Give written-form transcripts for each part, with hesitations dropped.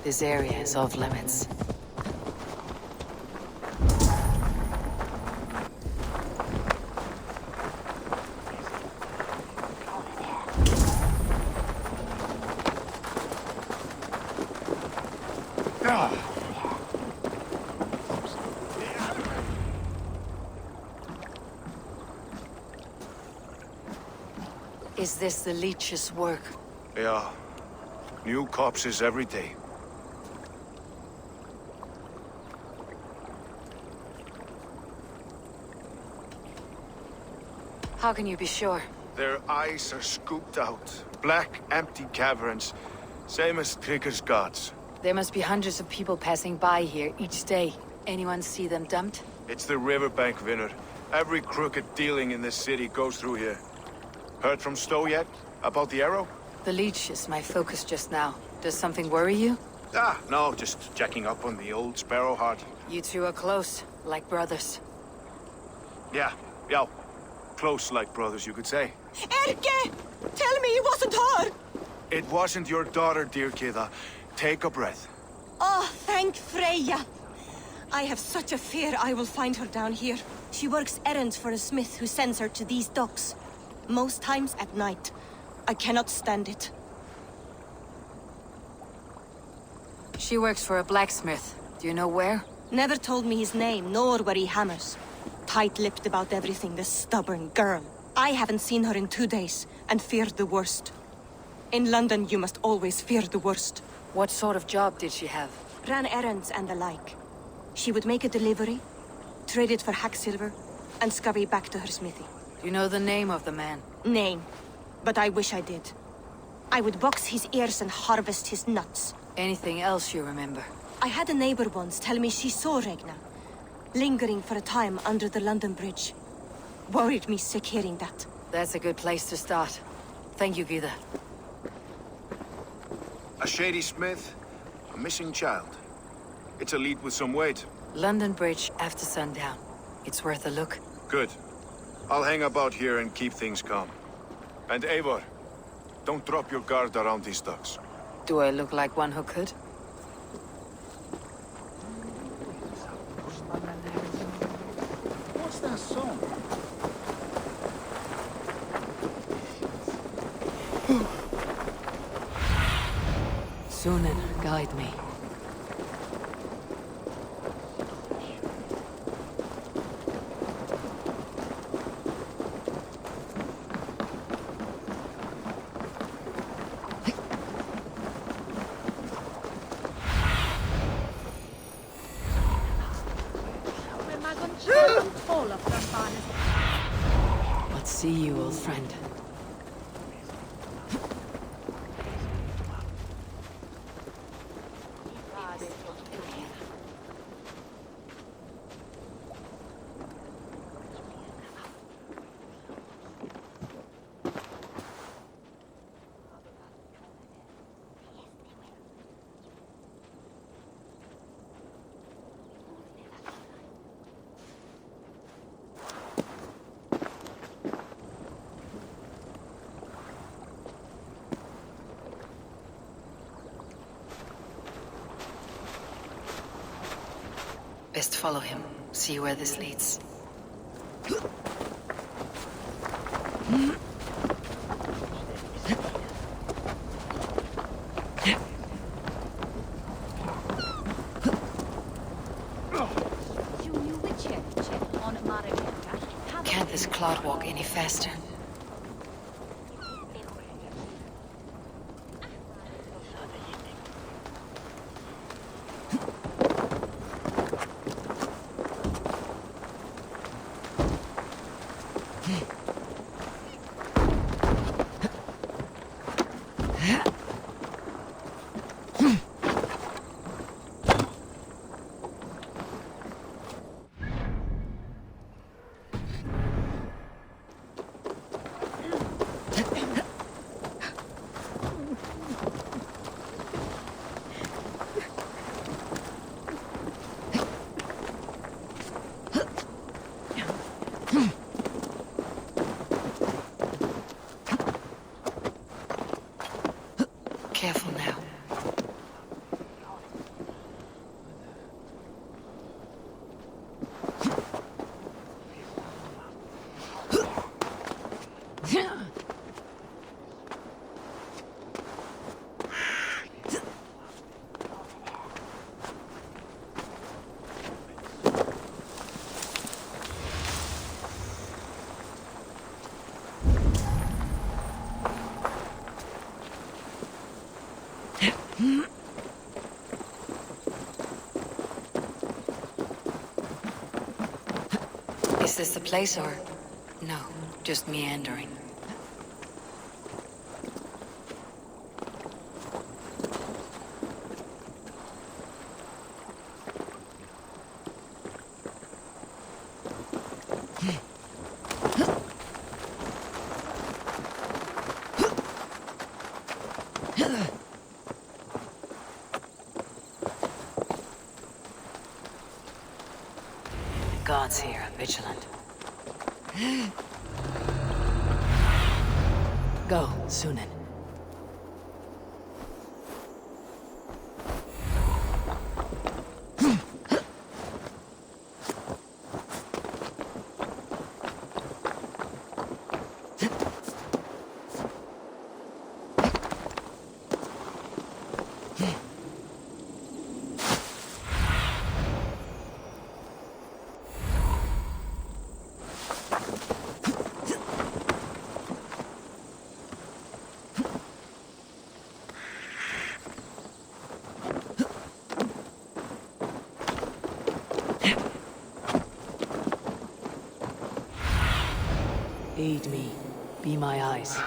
This area is off limits. Is this the leech's work? Yeah. New corpses every day. How can you be sure? Their eyes are scooped out. Black, empty caverns. Same as Trigger's gods. There must be hundreds of people passing by here each day. Anyone see them dumped? It's the riverbank, Vinner. Every crooked dealing in this city goes through here. Heard from Stowe yet? About the arrow? The leech is my focus just now. Does something worry you? Ah, no, just checking up on the old Sparrowheart. You two are close, like brothers. Yeah. Close like brothers, you could say. Erke! Tell me it wasn't her! It wasn't your daughter, dear Kida. Take a breath. Oh, thank Freya. I have such a fear I will find her down here. She works errands for a smith who sends her to these docks. Most times at night. I cannot stand it. She works for a blacksmith. Do you know where? Never told me his name, nor where he hammers. Tight-lipped about everything, this stubborn girl. I haven't seen her in 2 days, and feared the worst. In London, you must always fear the worst. What sort of job did she have? Ran errands and the like. She would make a delivery, trade it for hack silver, and scurry back to her smithy. Do you know the name of the man? Name. But I wish I did. I would box his ears and harvest his nuts. Anything else you remember? I had a neighbor once tell me she saw Regna, lingering for a time under the London Bridge. Worried me sick hearing that. That's a good place to start. Thank you, Gida. A shady smith, a missing child. It's a lead with some weight. London Bridge after sundown. It's worth a look. Good. I'll hang about here and keep things calm. And Eivor, don't drop your guard around these ducks. Do I look like one who could? What's that song? Sunan, guide me. Let's see you, old friend. Best follow him. See where this leads. cloud walk any faster. Careful now. Is this the place or... No, just meandering. The gods here are vigilant. Go, Sunan. Aid me. Be my eyes.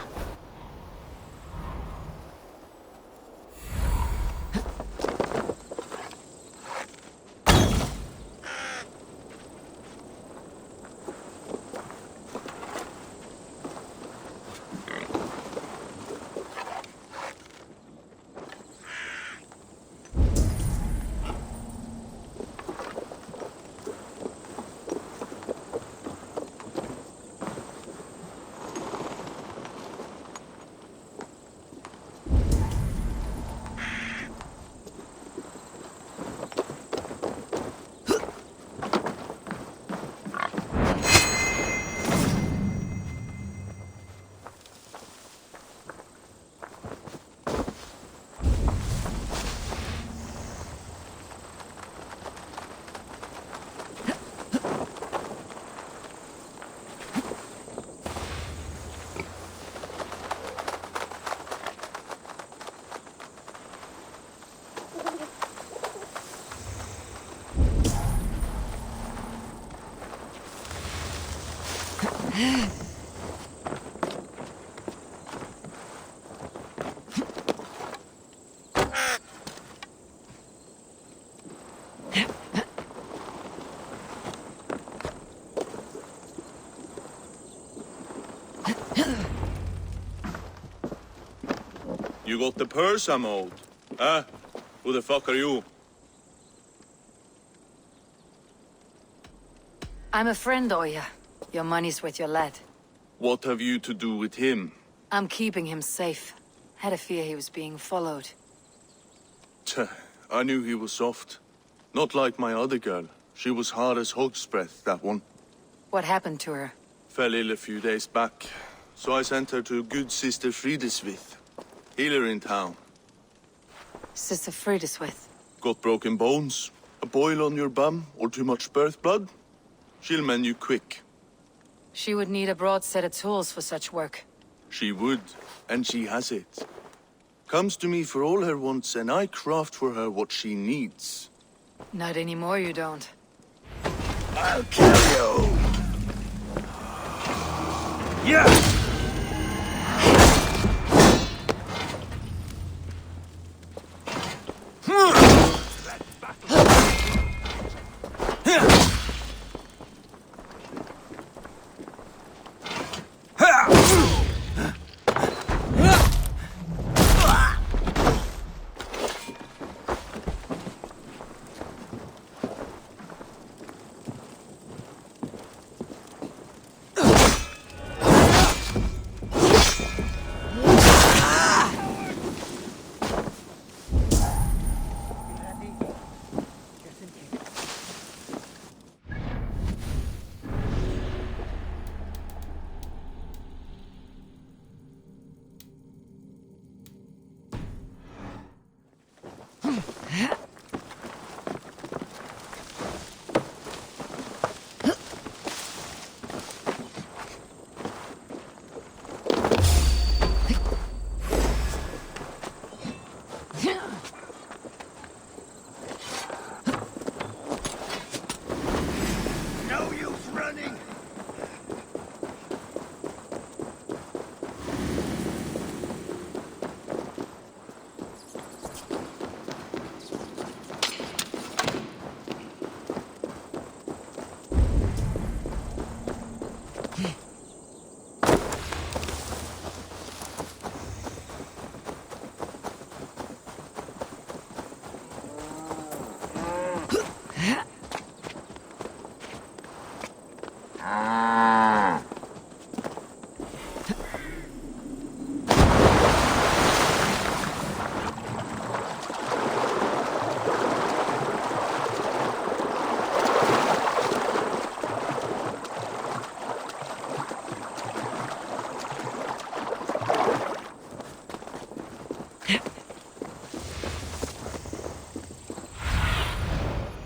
You got the purse I'm owed? Huh? Who the fuck are you? I'm a friend, Oya. Your money's with your lad. What have you to do with him? I'm keeping him safe. Had a fear he was being followed. Tch, I knew he was soft. Not like my other girl. She was hard as hog's breath, that one. What happened to her? Fell ill a few days back. So I sent her to good Sister Frideswith. Healer in town. Sister Frideswith. Got broken bones, a boil on your bum, or too much birth blood? She'll mend you quick. She would need a broad set of tools for such work. She would, and she has it. Comes to me for all her wants, and I craft for her what she needs. Not anymore, you don't. I'll kill you! Yeah!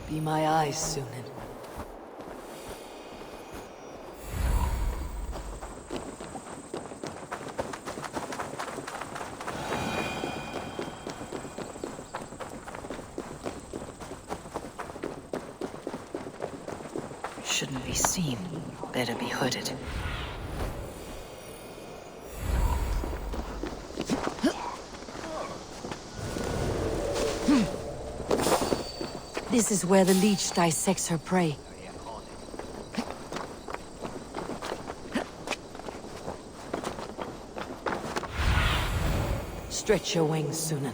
Be my eyes, Sunan. Shouldn't be seen. Better be hooded. This is where the leech dissects her prey. Stretch your wings, Sunan.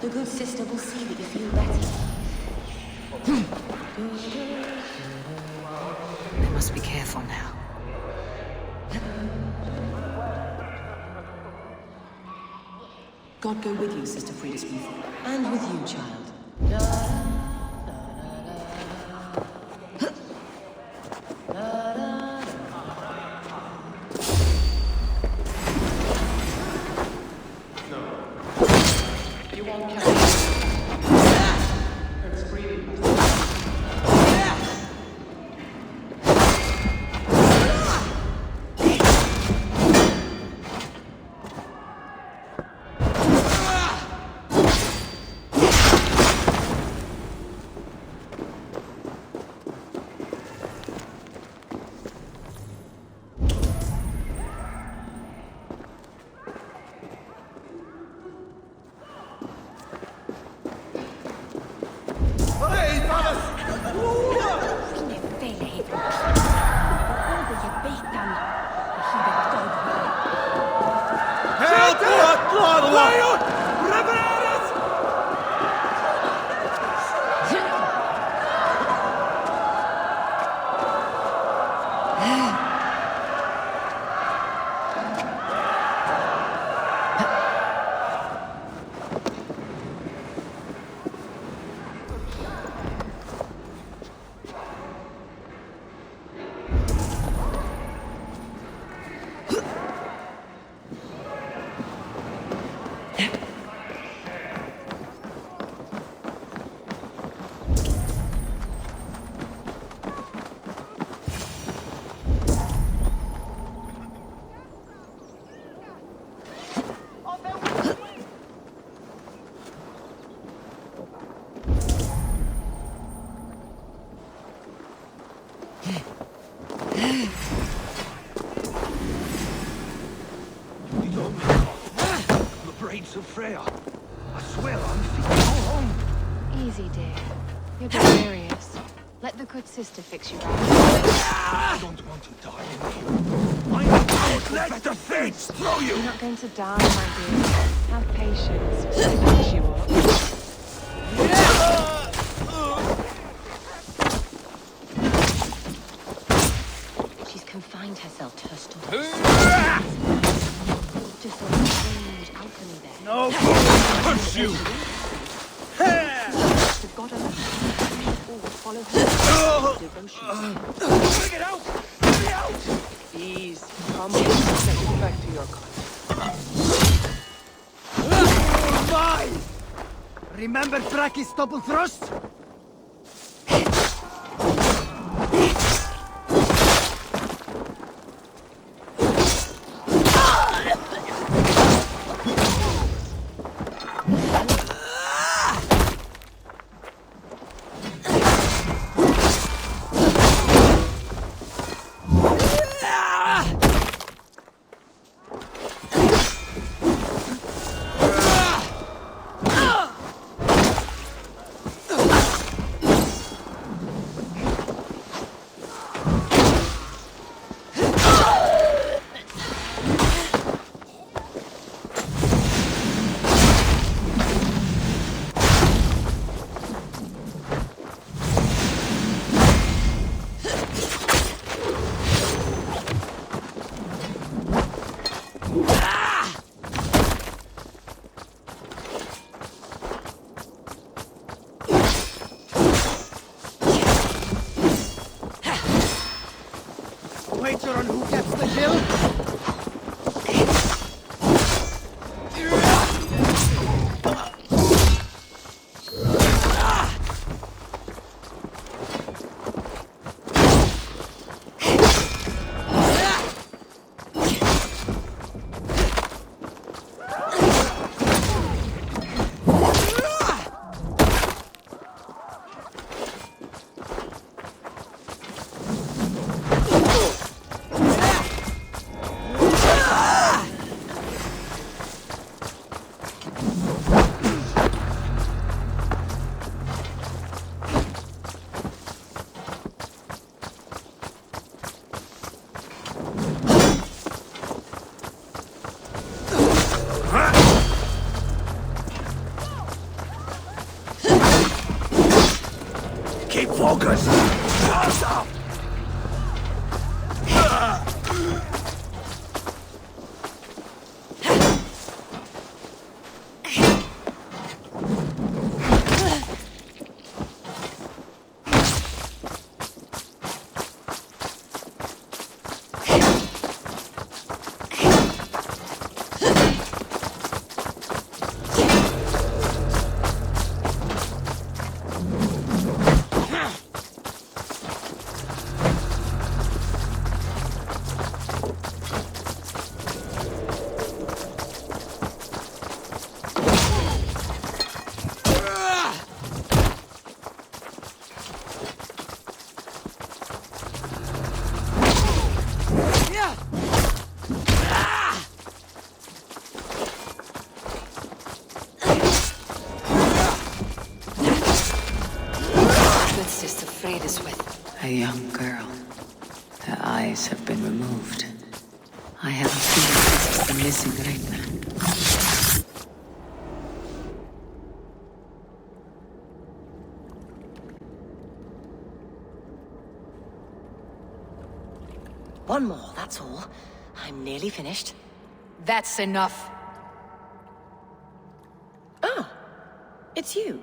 The good sister will see that you feel better. I must be careful now. God go with you, Sister Friedesmith. And with you, child. of Freya. I swear I'm fit to go home. Easy, dear. You're delirious. Let the good sister fix you right. I don't want to die in here. I'm out. Let the fates throw you. You're not going to die, my dear. Have patience. We'll fix you up. She's confined herself to her studies. Just a strange alchemy there. No! Curse you! The god of the follow her devotion. Bring it out! Bring it out! Ease. Come on. Let's get back to your car. Bye! Remember Fraki's double thrust? Wager on who gets the kill? Keep focused! Pass up! A young girl. Her eyes have been removed. I have a feeling this is the missing Reina. One more, that's all. I'm nearly finished. That's enough. Ah, it's you.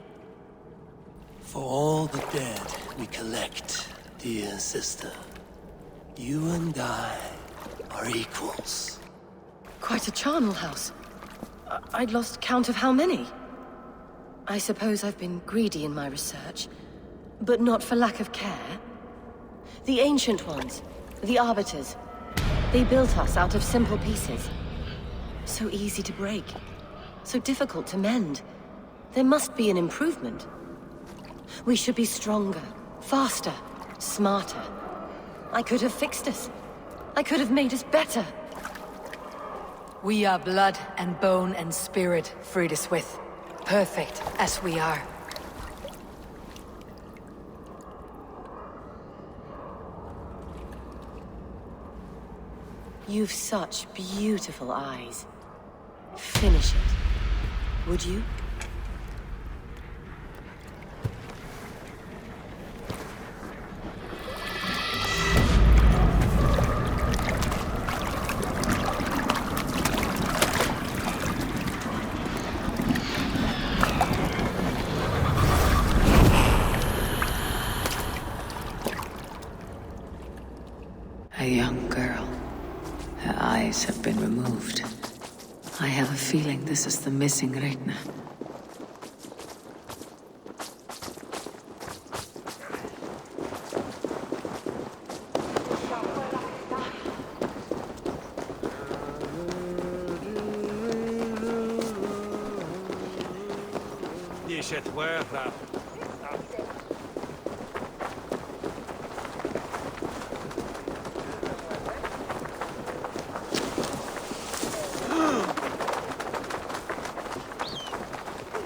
For all the dead we collect, dear sister, you and I are equals. Quite a charnel house. I'd lost count of how many. I suppose I've been greedy in my research, but not for lack of care. The ancient ones, the arbiters, they built us out of simple pieces. So easy to break, so difficult to mend. There must be an improvement. We should be stronger, faster, smarter. I could have fixed us. I could have made us better. We are blood and bone and spirit, Frideswith. Perfect as we are. You've such beautiful eyes. Finish it, would you? A young girl. Her eyes have been removed. I have a feeling this is the missing Reina. Is it worth that?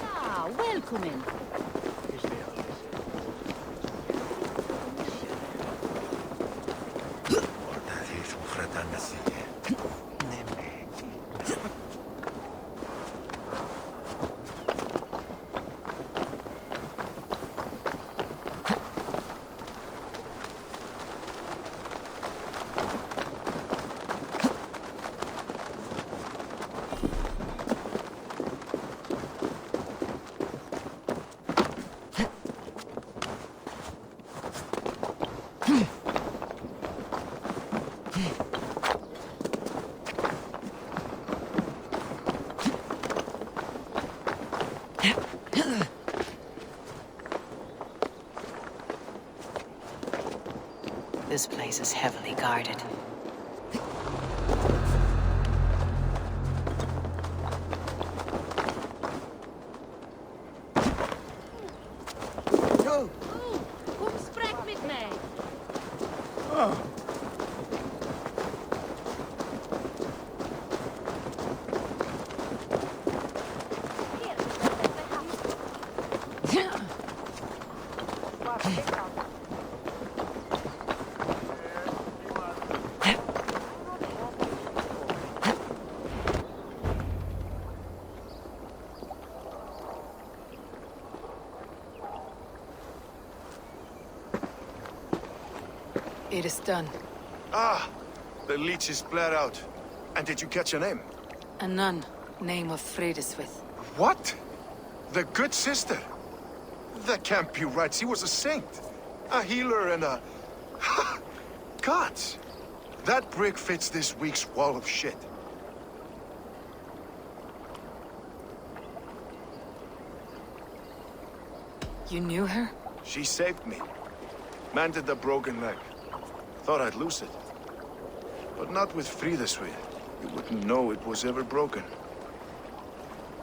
Ah, welcome in. This place is heavily guarded. Kom sprek met mij. It is done. Ah, the leech is bled out. And did you catch a name? A nun, name of Frideswith. What? The good sister? That can't be right. She was a saint. A healer and a... Gods! That brick fits this week's wall of shit. You knew her? She saved me. Mended the broken leg. Thought I'd lose it. But not with Frideswith. You wouldn't know it was ever broken.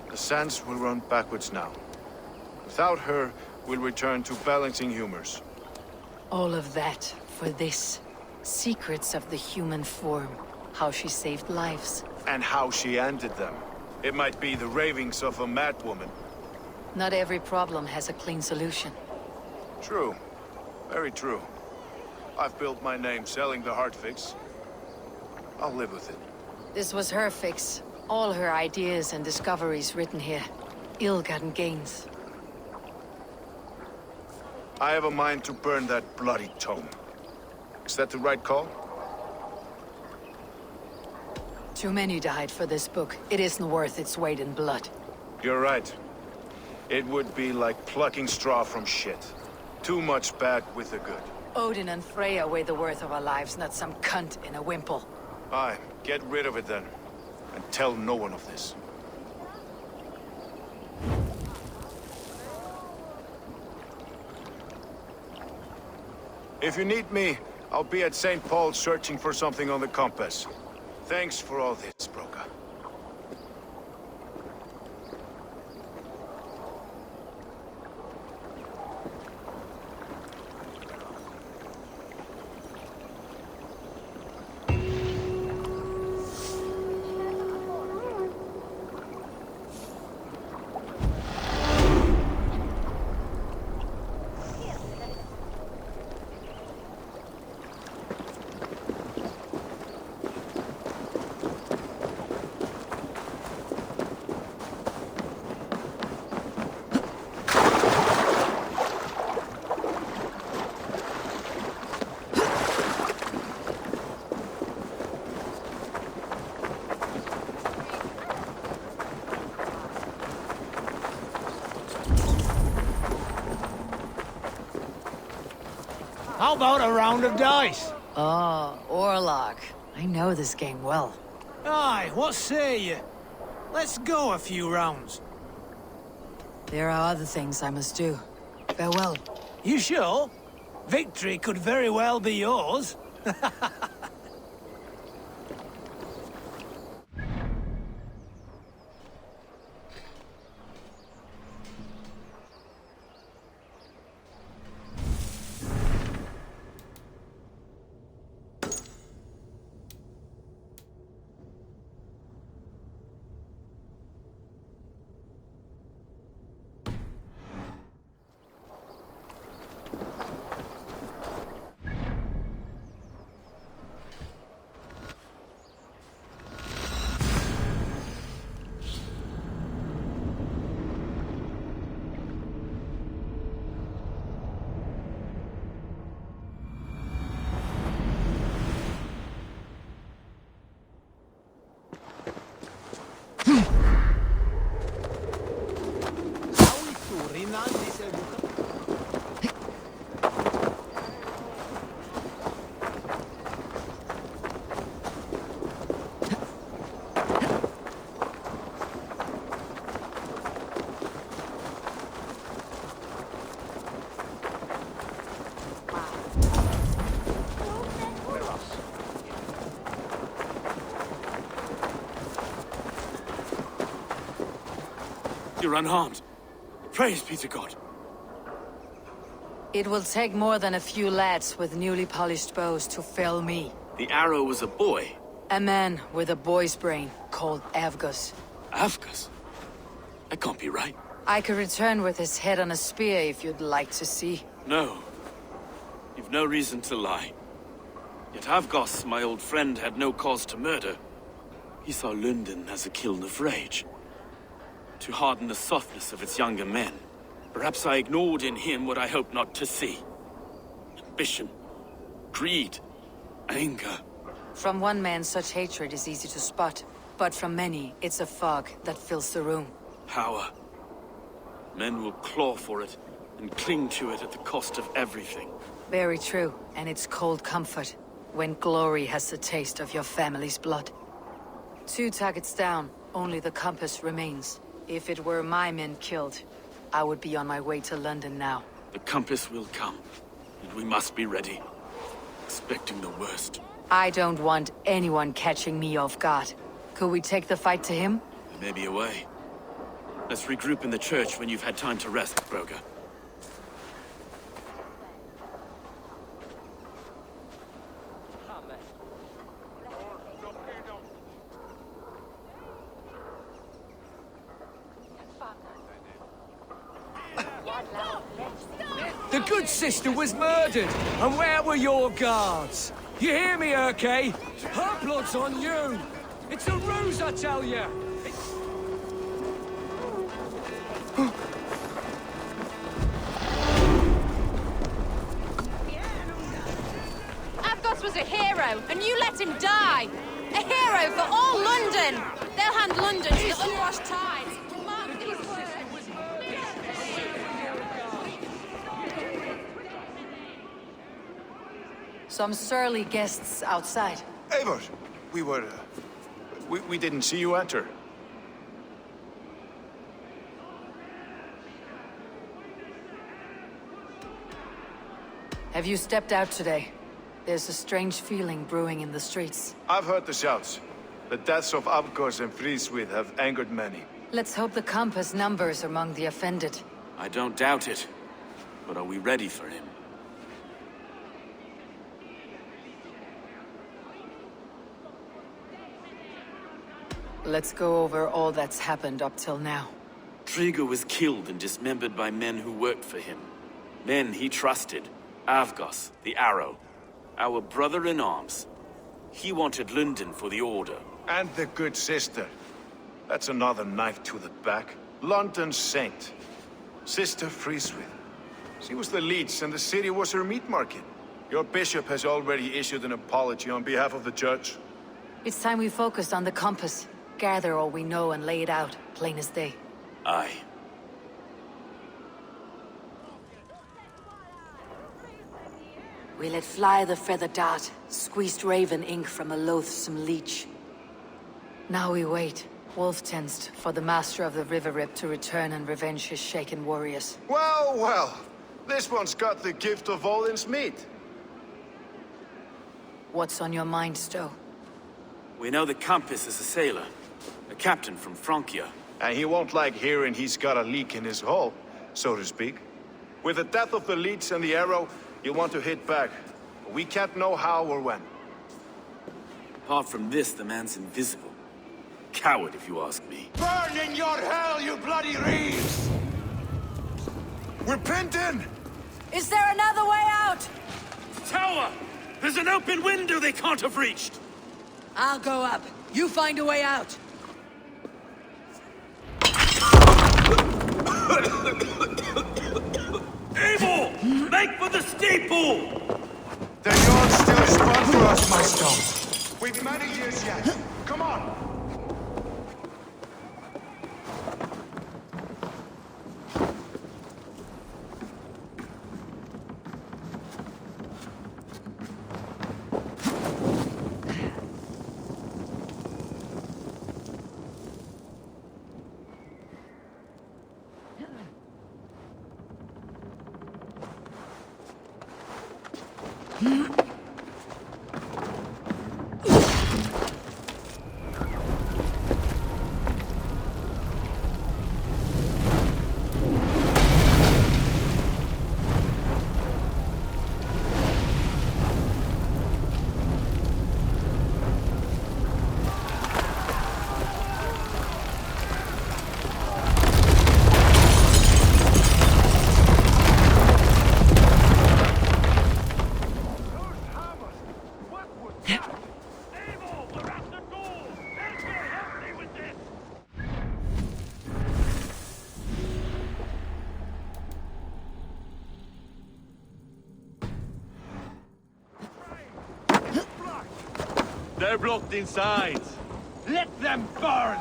The sands will run backwards now. Without her, we'll return to balancing humors. All of that for this. Secrets of the human form. How she saved lives. And how she ended them. It might be the ravings of a madwoman. Not every problem has a clean solution. True. Very true. I've built my name selling the heart fix. I'll live with it. This was her fix. All her ideas and discoveries written here. Ill-gotten gains. I have a mind to burn that bloody tome. Is that the right call? Too many died for this book. It isn't worth its weight in blood. You're right. It would be like plucking straw from shit. Too much bad with the good. Odin and Freya weigh the worth of our lives, not some cunt in a wimple. Aye, get rid of it then. And tell no one of this. If you need me, I'll be at St. Paul searching for something on the compass. Thanks for all this, Broka. How about a round of dice? Oh, Orlog. I know this game well. Aye, what say you? Let's go a few rounds. There are other things I must do. Farewell. You sure? Victory could very well be yours. You're unharmed. Praise be to God. It will take more than a few lads with newly polished bows to fell me. The arrow was a boy. A man with a boy's brain called Avgus. Avgus? That can't be right. I could return with his head on a spear if you'd like to see. No. You've no reason to lie. Yet Avgos, my old friend, had no cause to murder. He saw London as a kiln of rage. To harden the softness of its younger men. Perhaps I ignored in him what I hoped not to see. Ambition, greed, anger. From one man, such hatred is easy to spot. But from many, it's a fog that fills the room. Power. Men will claw for it and cling to it at the cost of everything. Very true, and it's cold comfort when glory has the taste of your family's blood. 2 targets down, only the compass remains. If it were my men killed, I would be on my way to London now. The compass will come, and we must be ready, expecting the worst. I don't want anyone catching me off guard. Could we take the fight to him? There may be a way. Let's regroup in the church when you've had time to rest, Broga. The good sister was murdered, and where were your guards? You hear me, Urke? Her blood's on you! It's a ruse, I tell you! Avgos was a hero, and you let him die! A hero for all London! They'll hand London to the unwashed tides! Mark these words! Some surly guests outside. Eivor, we didn't see you enter. Have you stepped out today? There's a strange feeling brewing in the streets. I've heard the shouts. The deaths of Avgos and Fríðswið have angered many. Let's hope the compass numbers among the offended. I don't doubt it. But are we ready for him? Let's go over all that's happened up till now. Trigger was killed and dismembered by men who worked for him. Men he trusted. Avgos, the Arrow. Our brother-in-arms. He wanted London for the Order. And the good sister. That's another knife to the back. London's saint. Sister Fríðswið. She was the leech and the city was her meat market. Your bishop has already issued an apology on behalf of the church. It's time we focused on the compass. Gather all we know and lay it out, plain as day. Aye. We let fly the feather dart, squeezed raven ink from a loathsome leech. Now we wait, wolf-tensed, for the master of the River Rip to return and revenge his shaken warriors. Well, well. This one's got the gift of Odin's meat. What's on your mind, Stowe? We know the Compass is a sailor. A captain from Francia. And he won't like hearing he's got a leak in his hull, so to speak. With the death of the leech and the Arrow, you want to hit back. But we can't know how or when. Apart from this, the man's invisible. Coward, if you ask me. Burn in your hell, you bloody reeves! We're pinned in! Is there another way out? Tower! There's an open window they can't have reached! I'll go up. You find a way out. Abel! Make for the steeple! The yards still spun for us, my stones. We've many years yet. Come on! They're blocked inside. Let them burn!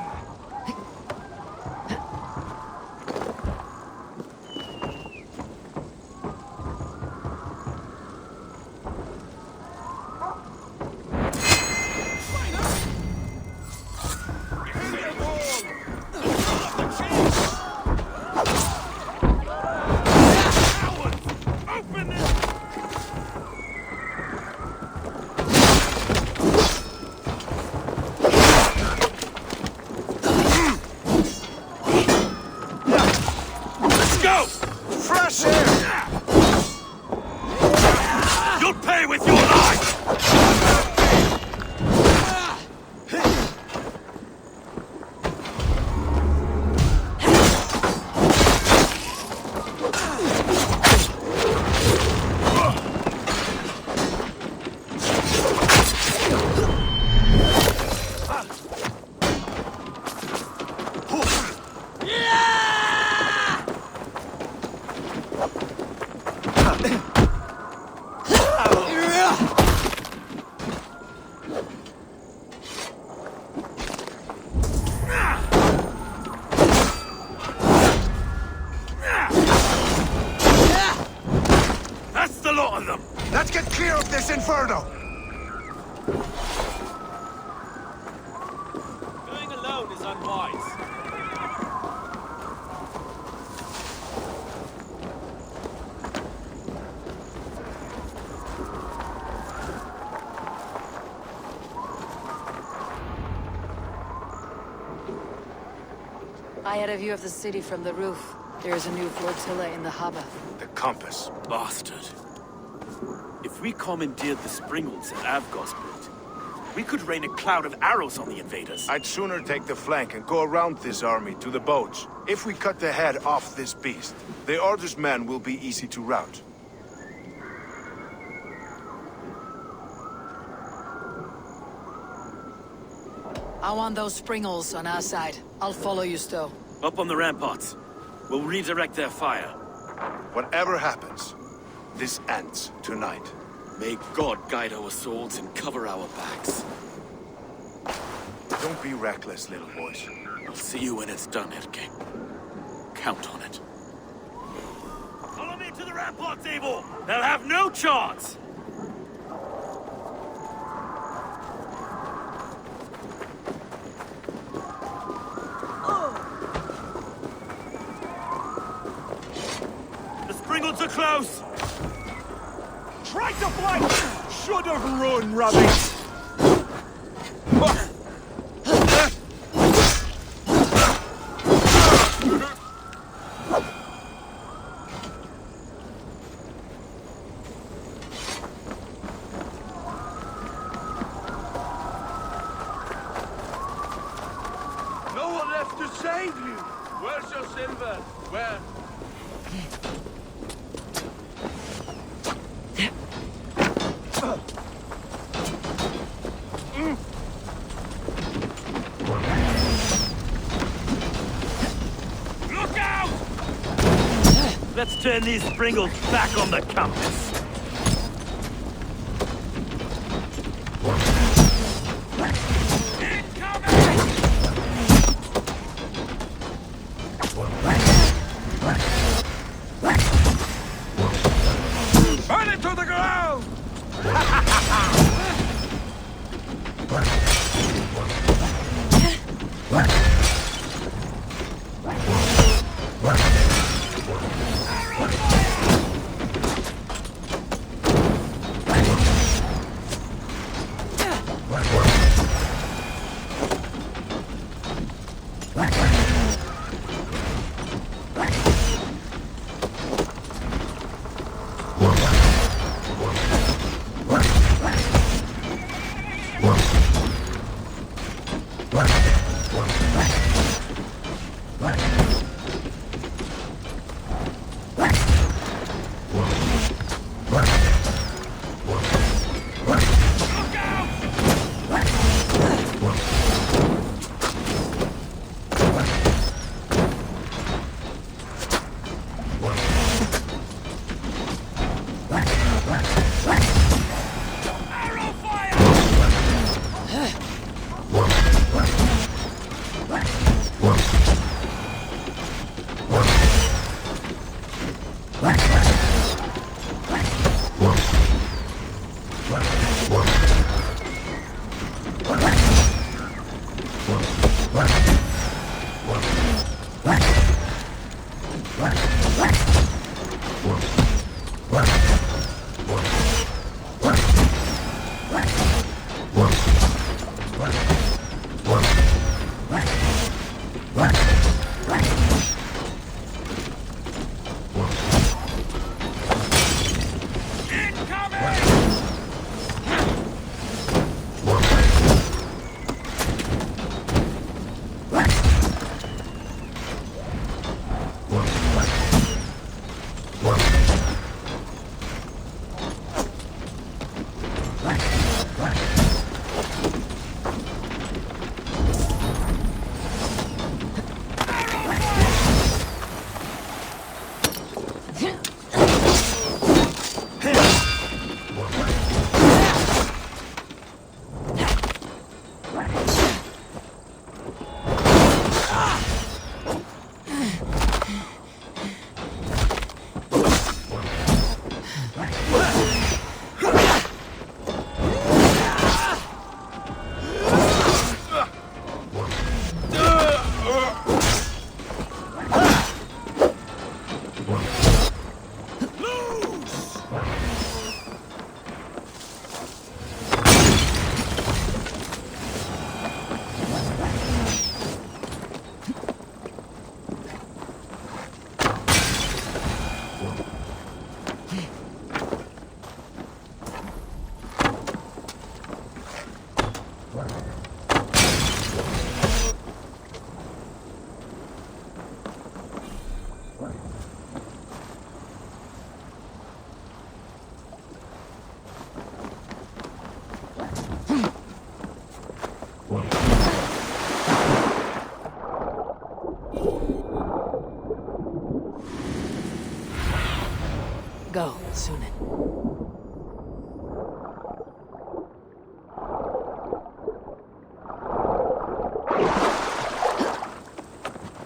this inferno! Going alone is unwise. I had a view of the city from the roof. There is a new flotilla in the harbor. The compass. Bastard. If we commandeered the Springles at Avgosbrit, we could rain a cloud of arrows on the invaders. I'd sooner take the flank and go around this army to the boats. If we cut the head off this beast, the Order's men will be easy to rout. I want those Springles on our side. I'll follow you, Stowe. Up on the ramparts. We'll redirect their fire. Whatever happens, this ends tonight. May God guide our swords and cover our backs. Don't be reckless, little boys. I'll see you when it's done, Erke. Count on it. Follow me to the ramparts, Abel! They'll have no chance! The Springles are close! Try to flank! Should have run, rabbit! No one left to save you! Where's your silver? Where? Look out! Let's turn these Springles back on the compass. Burn it to the ground! Go, Sunan.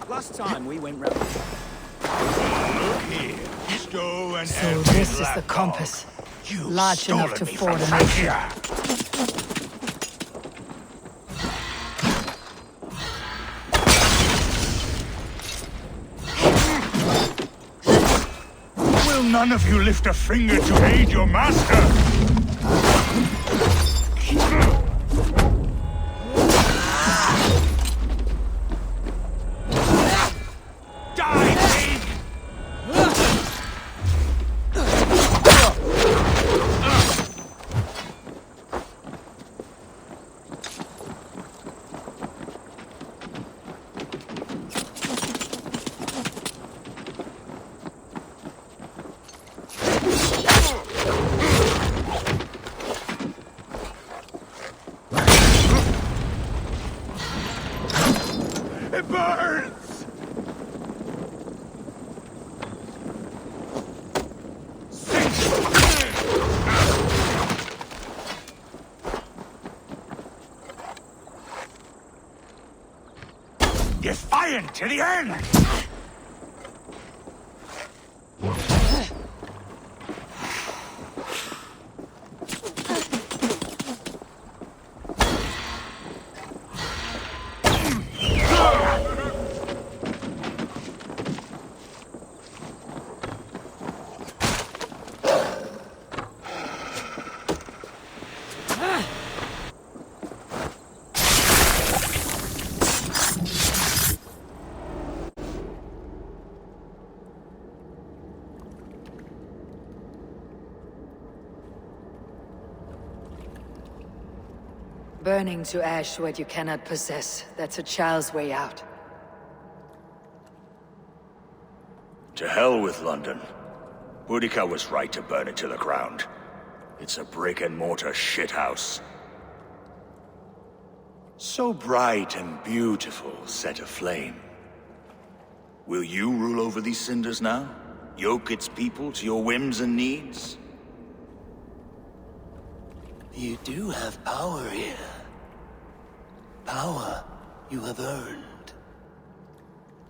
Last time we went round. Look here. Stow and So every this is the lapdog. compass. You've Large enough to stolen me from ford an ocean. Francia. Will none of you lift a finger to aid your master? Die, pig! It burns! Defiant to the end! Burning to ash what you cannot possess. That's a child's way out. To hell with London. Boudica was right to burn it to the ground. It's a brick-and-mortar shithouse. So bright and beautiful, set aflame. Will you rule over these cinders now? Yoke its people to your whims and needs? You do have power here. Power you have earned.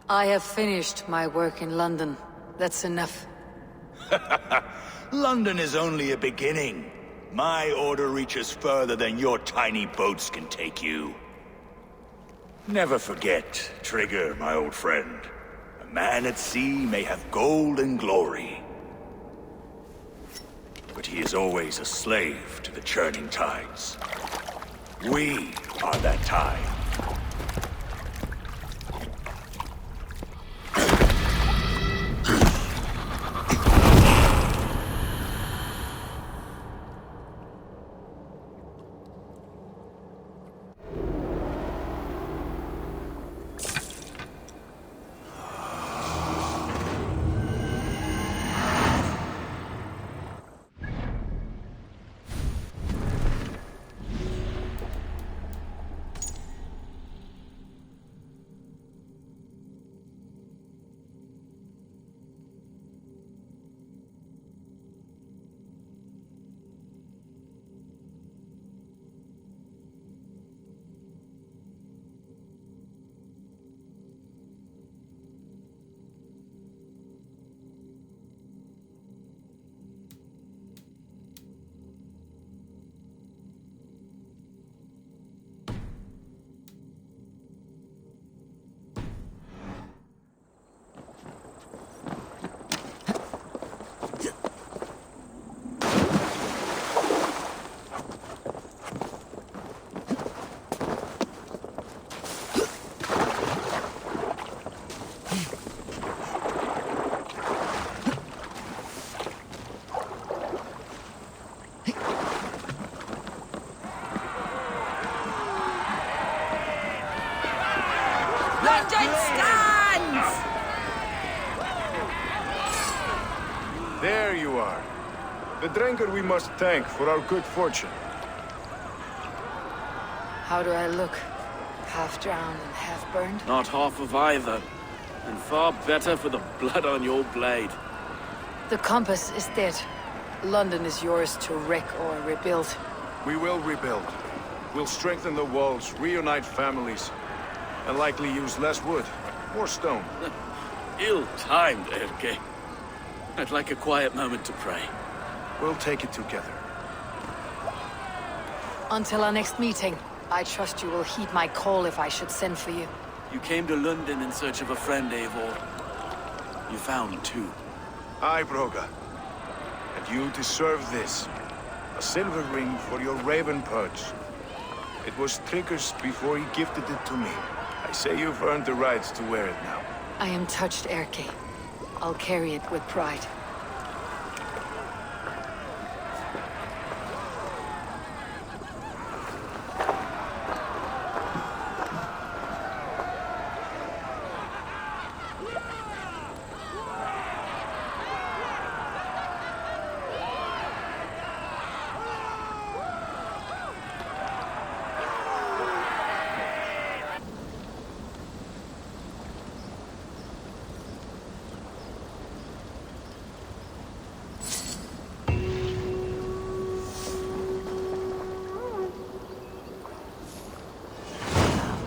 I have finished my work in London. That's enough. London is only a beginning. My order reaches further than your tiny boats can take you. Never forget, Trigger, my old friend. A man at sea may have gold and glory, but he is always a slave to the churning tides. We are that tide. London stands! There you are. The drinker we must thank for our good fortune. How do I look? Half drowned and half burned? Not half of either. And far better for the blood on your blade. The compass is dead. London is yours to wreck or rebuild. We will rebuild. We'll strengthen the walls, reunite families, and likely use less wood, more stone. Ill-timed, Erke. I'd like a quiet moment to pray. We'll take it together. Until our next meeting, I trust you will heed my call if I should send for you. You came to London in search of a friend, Eivor. You found two. Aye, Broga. And you deserve this. A silver ring for your raven perch. It was Trigger's before he gifted it to me. I say you've earned the right to wear it now. I am touched, Erke. I'll carry it with pride.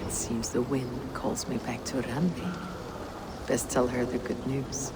Seems the wind calls me back to Randi. Best tell her the good news.